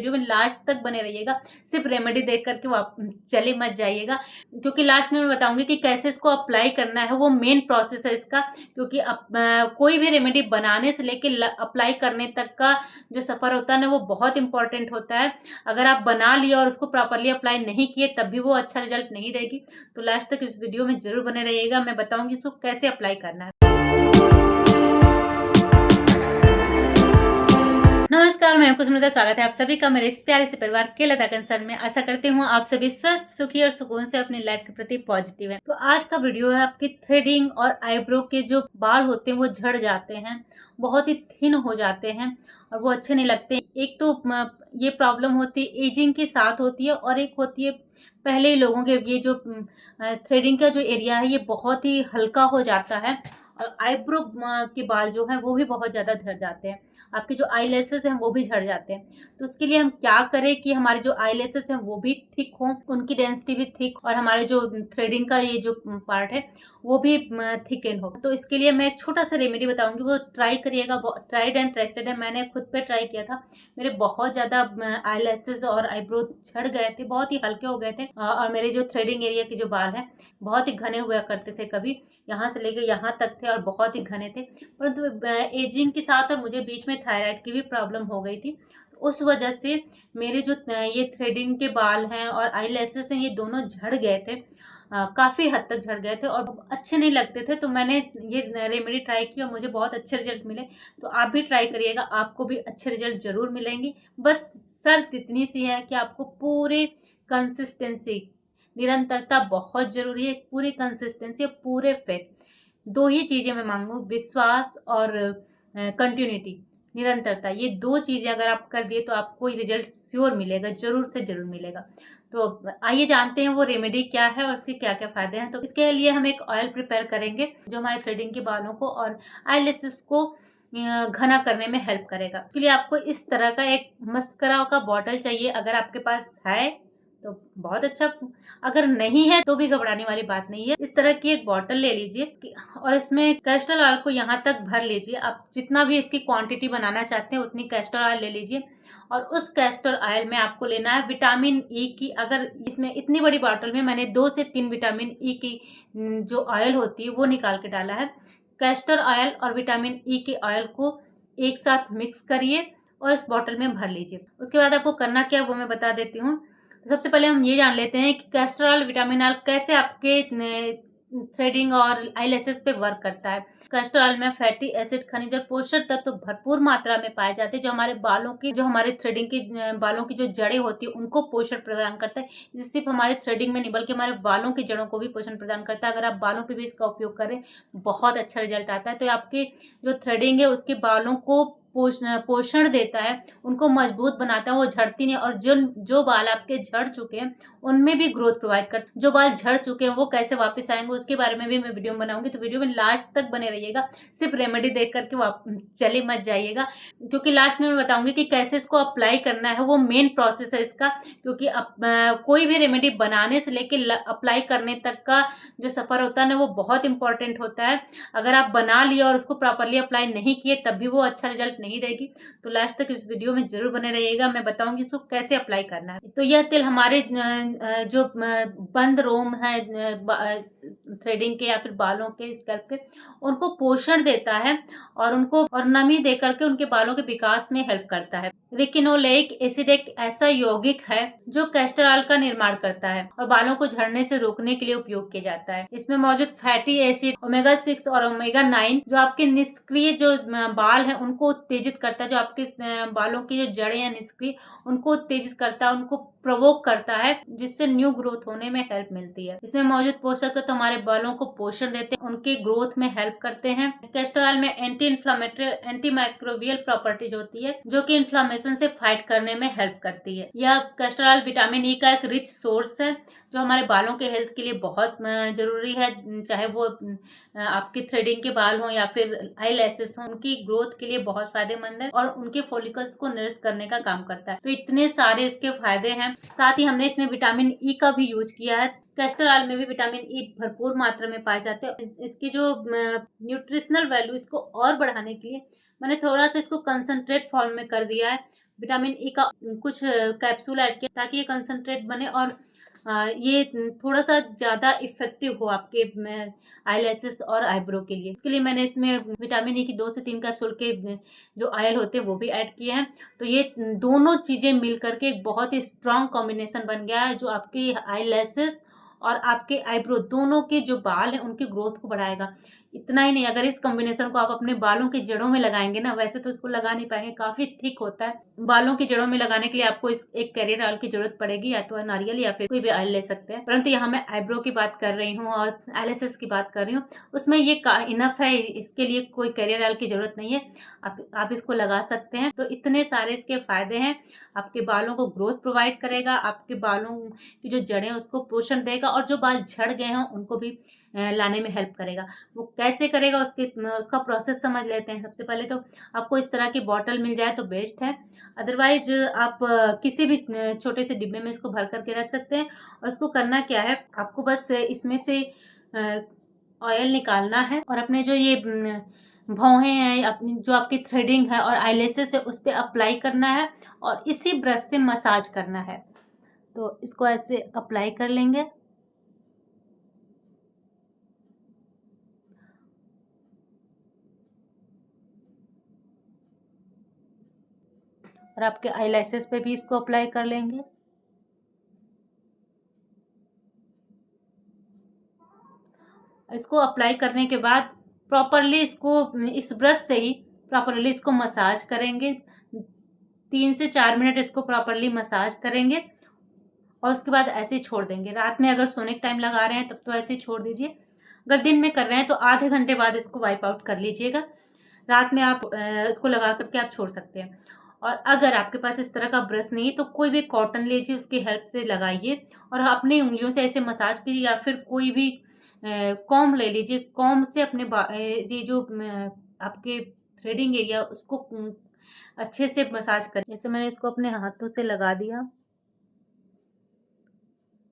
Video में last तक बने रहिएगा। सिर्फ रेमेडी देख करके वो आप चले मत जाइएगा, क्योंकि लास्ट में मैं बताऊंगी कि कैसे इसको अप्लाई करना है। वो मेन प्रोसेस है इसका, क्योंकि कोई भी रेमेडी बनाने से लेके अप्लाई करने तक का जो सफ़र होता है ना, वो बहुत इंपॉर्टेंट होता है। अगर आप बना लिया और उसको प्रॉपरली अप्लाई नहीं किए तब भी वो अच्छा रिजल्ट नहीं देगी। तो लास्ट तक इस वीडियो में जरूर बने रहिएगा, मैं बताऊंगी इसको कैसे अप्लाई करना है। नमस्कार, मैं कुसुमिता, स्वागत है आप सभी का मेरे इस प्यारे से परिवार के लता कंसर्न में। आशा करती हूँ आप सभी स्वस्थ, सुखी और सुकून से अपनी लाइफ के प्रति पॉजिटिव है। तो आज का वीडियो है आपकी थ्रेडिंग और आईब्रो के जो बाल होते हैं वो झड़ जाते हैं, बहुत ही थिन हो जाते हैं और वो अच्छे नहीं लगते। एक तो ये प्रॉब्लम होती है एजिंग के साथ होती है, और एक होती है पहले ही लोगों के ये जो थ्रेडिंग का जो एरिया है ये बहुत ही हल्का हो जाता है, और आईब्रो के बाल जो हैं वो भी बहुत ज़्यादा झड़ जाते हैं। आपके जो आई लेसेस हैं वो भी झड़ जाते हैं। तो उसके लिए हम क्या करें कि हमारे जो आई लेसेस हैं वो भी थिक हों, उनकी डेंसिटी भी थिक, और हमारे जो थ्रेडिंग का ये जो पार्ट है वो भी थिक एंड हो। तो इसके लिए मैं एक छोटा सा रेमेडी बताऊंगी, वो ट्राई करिएगा। ट्राइड एंड टेस्टेड है, मैंने खुद पे ट्राई किया था। मेरे बहुत ज़्यादा आई लेसेस और आईब्रो झड़ गए थे, बहुत ही हल्के हो गए थे, और मेरे जो थ्रेडिंग एरिया के जो बाल हैं बहुत ही घने हुआ करते थे, कभी यहाँ से लेके यहाँ तक थे और बहुत ही घने थे। परंतु एजिंग के साथ और मुझे बीच में थायराइड की भी प्रॉब्लम हो गई थी। उस वजह से मेरे जो ये थ्रेडिंग के बाल हैं और आई लेसेस हैं ये दोनों झड़ गए थे, काफ़ी हद तक झड़ गए थे और अच्छे नहीं लगते थे। तो मैंने ये रेमेडी ट्राई की और मुझे बहुत अच्छे रिजल्ट मिले। तो आप भी ट्राई करिएगा, आपको भी अच्छे रिजल्ट ज़रूर मिलेंगे। बस शर्त इतनी सी है कि आपको पूरी कंसिस्टेंसी, निरंतरता बहुत ज़रूरी है। पूरी कंसिस्टेंसी और पूरे फेथ, दो ही चीज़ें मैं मांगू, विश्वास और कंटिन्यूटी, निरंतरता। ये दो चीज़ें अगर आप कर दिए तो आपको रिजल्ट श्योर मिलेगा, ज़रूर से ज़रूर मिलेगा। तो आइए जानते हैं वो रेमेडी क्या है और उसके क्या क्या फ़ायदे हैं। तो इसके लिए हम एक ऑयल प्रिपेयर करेंगे जो हमारे थ्रेडिंग के बालों को और आईलेसेस को घना करने में हेल्प करेगा। इसके लिए आपको इस तरह का एक मस्करा का बॉटल चाहिए। अगर आपके पास है तो बहुत अच्छा, अगर नहीं है तो भी घबराने वाली बात नहीं है। इस तरह की एक बॉटल ले लीजिए और इसमें कैस्टर ऑयल को यहाँ तक भर लीजिए। आप जितना भी इसकी क्वांटिटी बनाना चाहते हैं उतनी कैस्टर ऑयल ले लीजिए, और उस कैस्टर ऑयल में आपको लेना है विटामिन ई की। अगर इसमें इतनी बड़ी बॉटल में मैंने 2 से 3 विटामिन ई की जो ऑयल होती है वो निकाल के डाला है। कैस्टर ऑयल और विटामिन ई के ऑयल को एक साथ मिक्स करिए और इस बॉटल में भर लीजिए। उसके बाद आपको करना क्या है वो मैं बता देती हूँ। तो सबसे पहले हम ये जान लेते हैं कि कैस्टर ऑयल, विटामिन ऑयल कैसे आपके थ्रेडिंग और आईलेसेस पे वर्क करता है। कैस्टर ऑयल में फैटी एसिड, खनिज और पोषक तत्व भरपूर मात्रा में पाए जाते हैं, जो हमारे बालों की, जो हमारे थ्रेडिंग की बालों की जो जड़ें होती है उनको पोषण प्रदान करता है। ये सिर्फ हमारे थ्रेडिंग में नहीं बल्कि हमारे बालों की जड़ों को भी पोषण प्रदान करता है। अगर आप बालों पे भी इसका उपयोग करें बहुत अच्छा रिजल्ट आता है। तो आपके जो थ्रेडिंग है उसके बालों को पोषण देता है, उनको मजबूत बनाता है, वो झड़ती नहीं। और जो बाल आपके झड़ चुके हैं उनमें भी ग्रोथ प्रोवाइड करता है। जो बाल झड़ चुके हैं वो कैसे वापस आएंगे उसके बारे में भी मैं वीडियो बनाऊंगी। तो वीडियो में लास्ट तक बने रहिएगा, सिर्फ रेमेडी देख करके चले मत जाइएगा, क्योंकि लास्ट में मैं बताऊंगी कि कैसे इसको अप्लाई करना है। वो मेन प्रोसेस है इसका, क्योंकि कोई भी रेमेडी बनाने से लेके अप्लाई करने तक का जो सफ़र होता है ना वो बहुत इंपॉर्टेंट होता है। अगर आप बना लिया और उसको प्रॉपरली अप्लाई नहीं किए तब भी वो अच्छा रिजल्ट नहीं देगी। तो लास्ट तक इस वीडियो में जरूर बने रहिएगा, मैं बताऊंगी इसको कैसे अप्लाई करना है। तो यह तेल हमारे जो बंद रोम है थ्रेडिंग के या फिर बालों के, स्कैल्प के, उनको पोषण देता है और उनको और नमी दे करके उनके बालों के विकास में हेल्प करता है। रेटिनोलेइक एसिड एक ऐसा यौगिक है जो कैस्टर ऑयल का निर्माण करता है और बालों को झड़ने से रोकने के लिए उपयोग किया जाता है। इसमें मौजूद फैटी एसिड ओमेगा 6 और ओमेगा 9 जो आपके निष्क्रिय जो बाल हैं उनको उत्तेजित करता है। जो आपके बालों की जो जड़ें हैं निष्क्रिय, उनको उत्तेजित करता है, उनको प्रोवोक करता है, जिससे न्यू ग्रोथ होने में हेल्प मिलती है। इसमें मौजूद पोषक तत्व हमारे बालों को पोषण देते हैं, उनके ग्रोथ में हेल्प करते हैं। कैस्टर ऑयल में anti inflammatory, anti microbial properties होती है जो कि इन्फ्लामेशन से फाइट करने में हेल्प करती है। यह कैस्टर ऑयल विटामिन ई का एक रिच सोर्स है जो हमारे बालों के हेल्थ के लिए बहुत जरूरी है। चाहे वो आपके थ्रेडिंग के बाल हों या फिर आई लेसेस हों, उनकी ग्रोथ के लिए बहुत फायदेमंद है और उनके फॉलिकल्स को नरिश करने का काम करता है। तो इतने सारे इसके फायदे हैं। साथ ही हमने इसमें विटामिन ई का भी यूज किया है। कैस्टर ऑयल में भी विटामिन ई भरपूर मात्रा में पाए जाते हैं। इसकी जो न्यूट्रिशनल वैल्यू, इसको और बढ़ाने के लिए मैंने थोड़ा सा इसको कंसंट्रेट फॉर्म में कर दिया है। विटामिन ई का कुछ कैप्सूल ऐड किया ताकि ये कंसंट्रेट बने और ये थोड़ा सा ज़्यादा इफेक्टिव हो आपके आईलैशेस और आईब्रो के लिए। इसके लिए मैंने इसमें विटामिन ई की 2 से 3 कैप्सूल के जो ऑयल होते हैं वो भी ऐड किए हैं। तो ये दोनों चीज़ें मिल करके एक बहुत ही स्ट्रॉन्ग कॉम्बिनेशन बन गया है जो आपके आईलैशेस और आपके आईब्रो दोनों के जो बाल हैं उनकी ग्रोथ को बढ़ाएगा। इतना ही नहीं, अगर इस कॉम्बिनेशन को आप अपने बालों की जड़ों में लगाएंगे ना, वैसे तो इसको लगा नहीं पाएंगे, काफी थिक होता है। बालों की जड़ों में लगाने के लिए आपको इस एक कैरियर ऑयल की जरूरत पड़ेगी, या तो नारियल या फिर कोई भी ऑयल ले सकते हैं। परंतु यहाँ मैं आईब्रो की बात कर रही हूँ और एलएसएस की बात कर रही हूँ, उसमें ये इनफ है, इसके लिए कोई कैरियर ऑयल की जरूरत नहीं है। आप इसको लगा सकते हैं। तो इतने सारे इसके फायदे हैं। आपके बालों को ग्रोथ प्रोवाइड करेगा, आपके बालों की जो जड़ें हैं उसको पोषण देगा, और जो बाल झड़ गए हैं उनको भी लाने में हेल्प करेगा। वो कैसे करेगा उसका प्रोसेस समझ लेते हैं। सबसे पहले तो आपको इस तरह की बॉटल मिल जाए तो बेस्ट है, अदरवाइज आप किसी भी छोटे से डिब्बे में इसको भर करके रख सकते हैं। और इसको करना क्या है, आपको बस इसमें से ऑयल निकालना है और अपने जो ये भौहें हैं, अपनी जो आपकी थ्रेडिंग है और आईलैशेस है उस पर अप्लाई करना है और इसी ब्रश से मसाज करना है। तो इसको ऐसे अप्लाई कर लेंगे और आपके आईलैशेस पे भी इसको अप्लाई कर लेंगे। इसको अप्लाई करने के बाद प्रॉपरली इसको इस ब्रश से ही प्रॉपरली इसको मसाज करेंगे। 3 से 4 मिनट इसको प्रॉपरली मसाज करेंगे और उसके बाद ऐसे ही छोड़ देंगे। रात में अगर सोने के टाइम लगा रहे हैं तब तो ऐसे ही छोड़ दीजिए। अगर दिन में कर रहे हैं तो आधे घंटे बाद इसको वाइप आउट कर लीजिएगा। रात में आप इसको लगा करके आप छोड़ सकते हैं। और अगर आपके पास इस तरह का ब्रश नहीं है तो कोई भी कॉटन लीजिए, उसकी हेल्प से लगाइए और अपनी उंगलियों से ऐसे मसाज कीजिए, या फिर कोई भी कॉम्ब ले लीजिए। कॉम्ब से अपने ये जो आपके थ्रेडिंग एरिया उसको अच्छे से मसाज कर, जैसे मैंने इसको अपने हाथों से लगा दिया।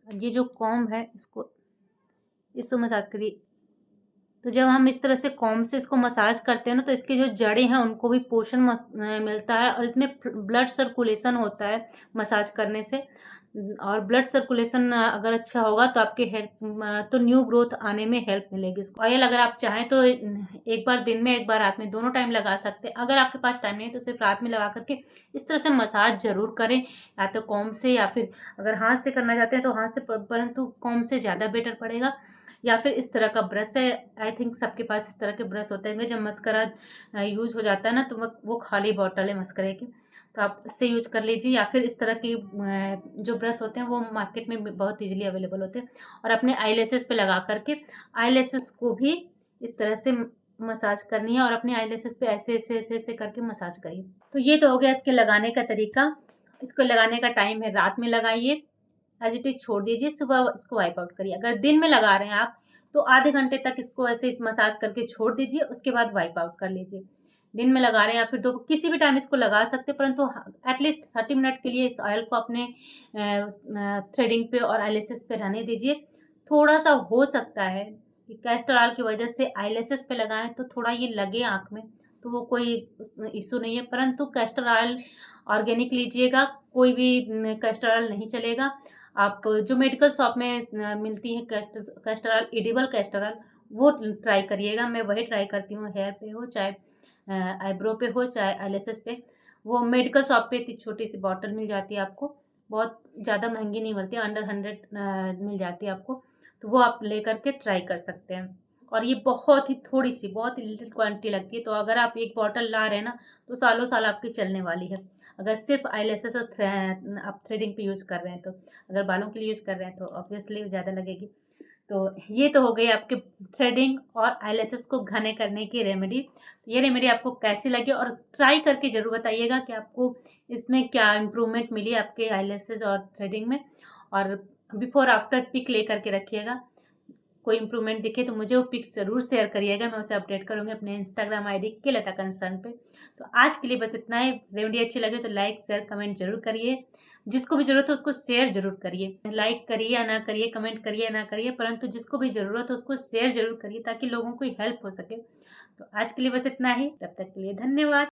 ये जो कॉम्ब है इसको मसाज करिए। तो जब हम इस तरह से कॉम्ब से इसको मसाज करते हैं ना, तो इसकी जो जड़ें हैं उनको भी पोषण मिलता है और इसमें ब्लड सर्कुलेशन होता है मसाज करने से। और ब्लड सर्कुलेशन अगर अच्छा होगा तो आपके हेयर तो न्यू ग्रोथ आने में हेल्प मिलेगी। इसको ऑयल अगर आप चाहें तो एक बार दिन में एक बार रात में दोनों टाइम लगा सकते हैं। अगर आपके पास टाइम नहीं है तो सिर्फ रात में लगा करके इस तरह से मसाज जरूर करें, या तो कॉम्ब से, या फिर अगर हाथ से करना चाहते हैं तो हाथ से, परंतु कॉम्ब से ज़्यादा बेटर पड़ेगा। या फिर इस तरह का ब्रश है, आई थिंक सबके पास इस तरह के ब्रश होते हैं। जब मस्करा यूज हो जाता है ना तो वो खाली बॉटल है मस्करे की, तो आप इससे यूज कर लीजिए। या फिर इस तरह की जो ब्रश होते हैं वो मार्केट में बहुत इजीली अवेलेबल होते हैं। और अपने आईलैशेस पे लगा करके आईलैशेस को भी इस तरह से मसाज करनी है और अपने आईलैशेस पे ऐसे ऐसे ऐसे ऐसे करके मसाज करिए। तो ये तो हो गया इसके लगाने का तरीका। इसको लगाने का टाइम है रात में लगाइए, एज इट इज छोड़ दीजिए, सुबह इसको वाइप आउट करिए। अगर दिन में लगा रहे हैं आप तो आधे घंटे तक इसको ऐसे मसाज करके छोड़ दीजिए, उसके बाद वाइप आउट कर लीजिए। दिन में लगा रहे हैं या फिर किसी भी टाइम इसको लगा सकते हैं, परंतु एटलीस्ट 30 मिनट के लिए इस ऑयल को अपने थ्रेडिंग पे और आईलैशेस पे रहने दीजिए। थोड़ा सा हो सकता है कि कैस्टर ऑयल की वजह से आईलैशेस पे लगाएं तो थोड़ा ये लगे आँख में, तो वो कोई इशू नहीं है। परंतु कैस्टर ऑयल ऑर्गेनिक लीजिएगा, कोई भी कैस्टर ऑयल नहीं चलेगा। आप जो मेडिकल शॉप में मिलती है castor oil, edible castor oil, वो ट्राई करिएगा। मैं वही ट्राई करती हूँ, हेयर पे हो चाहे आईब्रो पे हो चाहे आईलैशेस पे। वो मेडिकल शॉप पे इतनी छोटी सी बॉटल मिल जाती है आपको, बहुत ज़्यादा महंगी नहीं मिलती, अंडर 100 मिल जाती है आपको। तो वो आप ले करके ट्राई कर सकते हैं। और ये बहुत ही थोड़ी सी, बहुत ही लिटिल क्वांटिटी लगती है। तो अगर आप एक बॉटल ला रहे हैं ना तो सालों साल आपकी चलने वाली है। अगर सिर्फ आईलैशेस और आप थ्रेडिंग पे यूज़ कर रहे हैं तो, अगर बालों के लिए यूज़ कर रहे हैं तो ऑब्वियसली ज़्यादा लगेगी। तो ये तो हो गई आपके थ्रेडिंग और आईलैशेस को घने करने की रेमेडी। तो ये रेमेडी आपको कैसी लगी और ट्राई करके ज़रूर बताइएगा कि आपको इसमें क्या इम्प्रूवमेंट मिली आपके आईलैशेस और थ्रेडिंग में। और बिफोर आफ्टर पिक ले करके रखिएगा। कोई इम्प्रूवमेंट दिखे तो मुझे वो पिक्स ज़रूर शेयर करिएगा, मैं उसे अपडेट करूँगी अपने इंस्टाग्राम आईडी के लता कंसर्न पे। तो आज के लिए बस इतना ही। रेमेडी अच्छी लगे तो लाइक शेयर कमेंट जरूर करिए, जिसको भी ज़रूरत है उसको शेयर जरूर करिए। लाइक करिए या ना करिए, कमेंट करिए या ना करिए, परंतु जिसको भी ज़रूरत है उसको शेयर जरूर करिए ताकि लोगों को हेल्प हो सके। तो आज के लिए बस इतना ही, तब तक के लिए धन्यवाद।